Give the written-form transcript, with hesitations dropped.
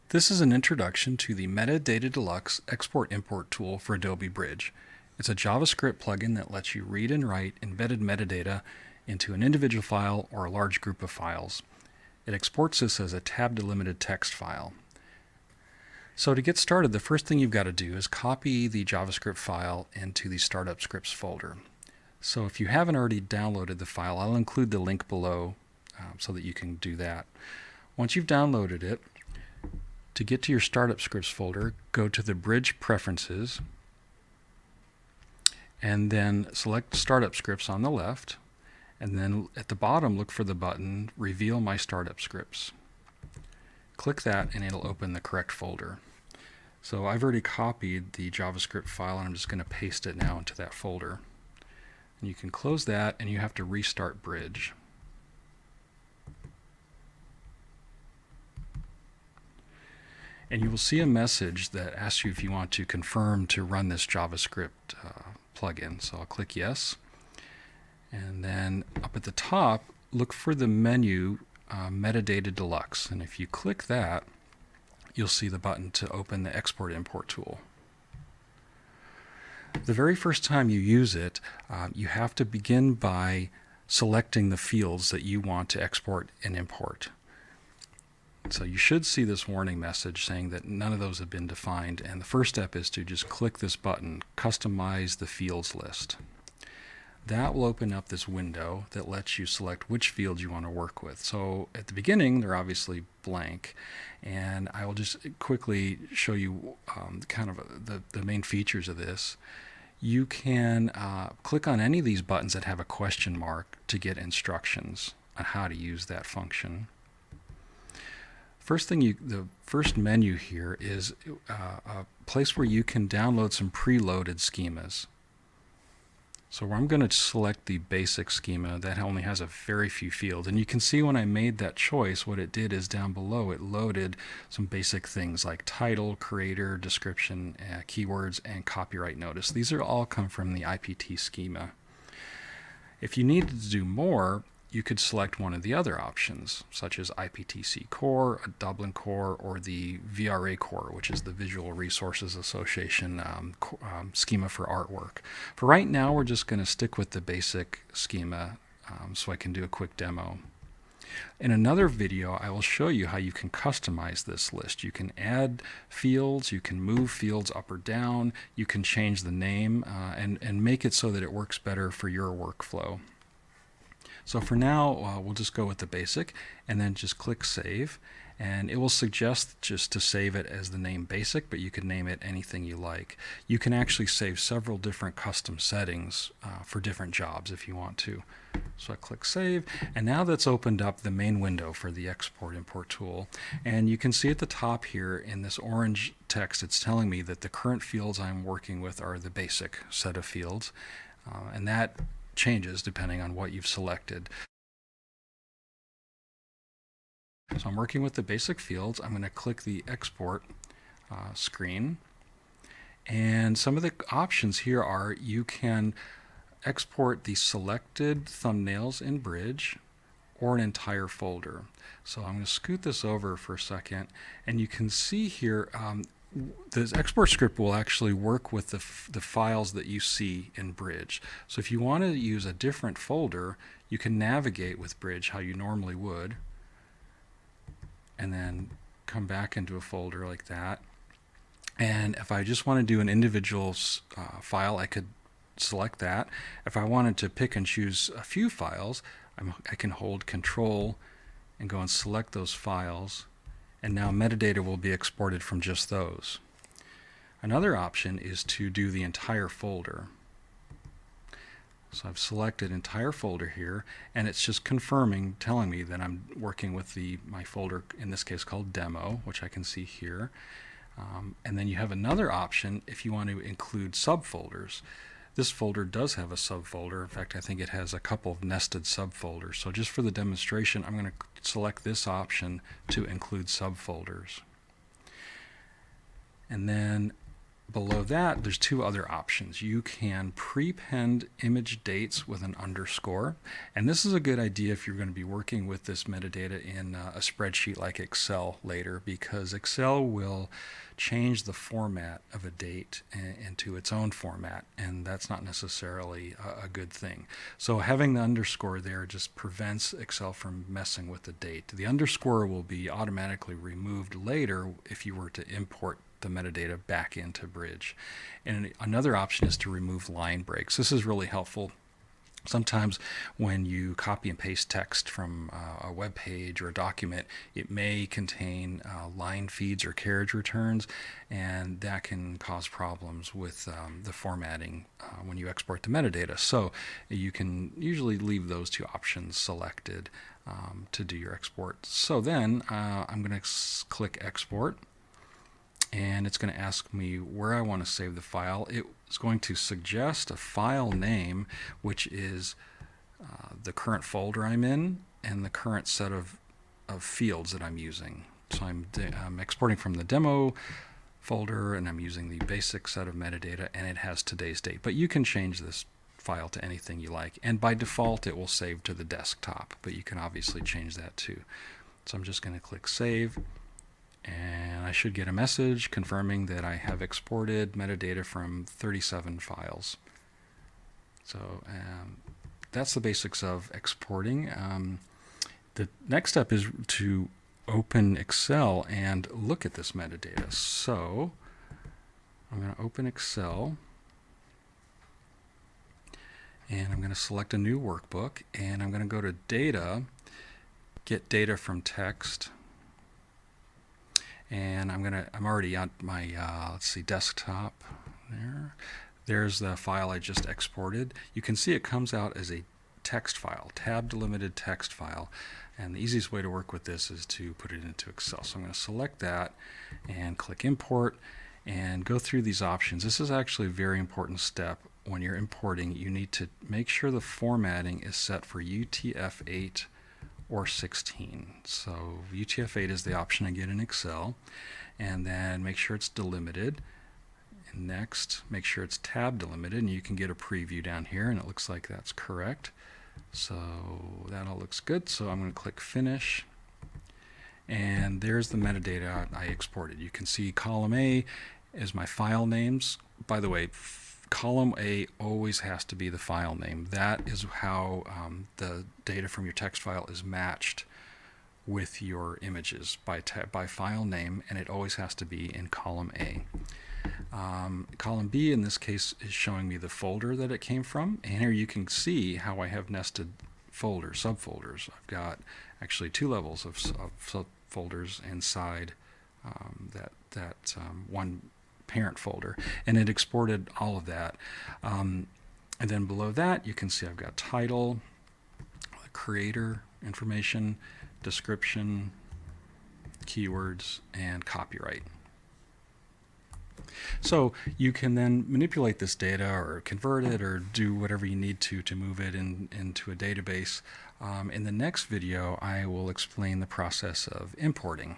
This is an introduction to the Metadata Deluxe Export-Import tool for Adobe Bridge. It's a JavaScript plugin that lets you read and write embedded metadata into an individual file or a large group of files. It exports this as a tab-delimited text file. So to get started, the first thing you've got to do is copy the JavaScript file into the Startup Scripts folder. So if you haven't already downloaded the file, I'll include the link below so that you can do that. Once you've downloaded it, to get to your Startup Scripts folder, go to the Bridge Preferences and then select Startup Scripts on the left, and then at the bottom look for the button Reveal My Startup Scripts. Click that and it'll open the correct folder. So I've already copied the JavaScript file and I'm just going to paste it now into that folder. And you can close that and you have to restart Bridge. And you will see a message that asks you if you want to confirm to run this JavaScript plugin. So I'll click yes. And then up at the top, look for the menu Metadata Deluxe. And if you click that, you'll see the button to open the Export-Import tool. The very first time you use it, you have to begin by selecting the fields that you want to export and import. So you should see this warning message saying that none of those have been defined, and the first step is to just click this button, Customize the Fields List. That will open up this window that lets you select which fields you want to work with. So at the beginning, they're obviously blank, and I will just quickly show you kind of the main features of this. You can click on any of these buttons that have a question mark to get instructions on how to use that function. The first menu here is a place where you can download some preloaded schemas. So I'm going to select the basic schema that only has a very few fields. And you can see when I made that choice, what it did is down below it loaded some basic things like title, creator, description, keywords, and copyright notice. These are all come from the IPTC schema. If you needed to do more, you could select one of the other options, such as IPTC Core, a Dublin Core, or the VRA Core, which is the Visual Resources Association schema for artwork. For right now, we're just going to stick with the basic schema so I can do a quick demo. In another video, I will show you how you can customize this list. You can add fields, you can move fields up or down, you can change the name, and make it so that it works better for your workflow. So for now, we'll just go with the basic and then just click Save. And it will suggest just to save it as the name basic, but you can name it anything you like. You can actually save several different custom settings for different jobs if you want to. So I click Save, and now that's opened up the main window for the Export-Import tool. And you can see at the top here in this orange text, it's telling me that the current fields I'm working with are the basic set of fields. And that changes depending on what you've selected. So I'm working with the basic fields. I'm going to click the export screen, and some of the options here are you can export the selected thumbnails in Bridge or an entire folder. So I'm going to scoot this over for a second, and you can see here this export script will actually work with the files that you see in Bridge. So if you want to use a different folder, you can navigate with Bridge how you normally would, and then come back into a folder like that. And if I just want to do an individual file, I could select that. If I wanted to pick and choose a few files, I can hold Control and go and select those files. And now metadata will be exported from just those. Another option is to do the entire folder. So I've selected entire folder here, and it's just confirming, telling me that I'm working with my folder, in this case called Demo, which I can see here. And then you have another option if you want to include subfolders. This folder does have a subfolder. In fact, I think it has a couple of nested subfolders. So just for the demonstration, I'm going to select this option to include subfolders. And then below that, there's two other options. You can prepend image dates with an underscore, and this is a good idea if you're going to be working with this metadata in a spreadsheet like Excel later, because Excel will change the format of a date into its own format, and that's not necessarily a good thing. So having the underscore there just prevents Excel from messing with the date. The underscore will be automatically removed later if you were to import the metadata back into Bridge. And another option is to remove line breaks. This is really helpful. Sometimes when you copy and paste text from a web page or a document, it may contain line feeds or carriage returns, and that can cause problems with the formatting when you export the metadata. So you can usually leave those two options selected to do your export. So then I'm going to click Export, and it's going to ask me where I want to save the file. It's going to suggest a file name, which is the current folder I'm in and the current set of fields that I'm using. So I'm exporting from the demo folder, and I'm using the basic set of metadata, and it has today's date. But you can change this file to anything you like, and by default it will save to the desktop, but you can obviously change that too. So I'm just going to click Save, and I should get a message confirming that I have exported metadata from 37 files. So that's the basics of exporting. The next step is to open Excel and look at this metadata. So I'm going to open Excel, and I'm going to select a new workbook, and I'm going to go to Data, Get Data from Text. And I'm already on my desktop there. There's the file I just exported. You can see it comes out as a text file, tab-delimited text file. And the easiest way to work with this is to put it into Excel. So I'm going to select that and click Import and go through these options. This is actually a very important step. When you're importing, you need to make sure the formatting is set for UTF-8 or 16. So UTF-8 is the option I get in Excel, and then make sure it's delimited. And next, make sure it's tab delimited, and you can get a preview down here, and it looks like that's correct. So that all looks good. So I'm going to click Finish, and there's the metadata I exported. You can see column A is my file names. By the way, column A always has to be the file name. That is how the data from your text file is matched with your images by file name, and it always has to be in column A. Column B in this case is showing me the folder that it came from, and here you can see how I have nested subfolders. I've got actually two levels of subfolders inside that one parent folder, and it exported all of that. And then below that you can see I've got title, creator information, description, keywords, and copyright. So you can then manipulate this data or convert it or do whatever you need to move it into a database. In the next video I will explain the process of importing.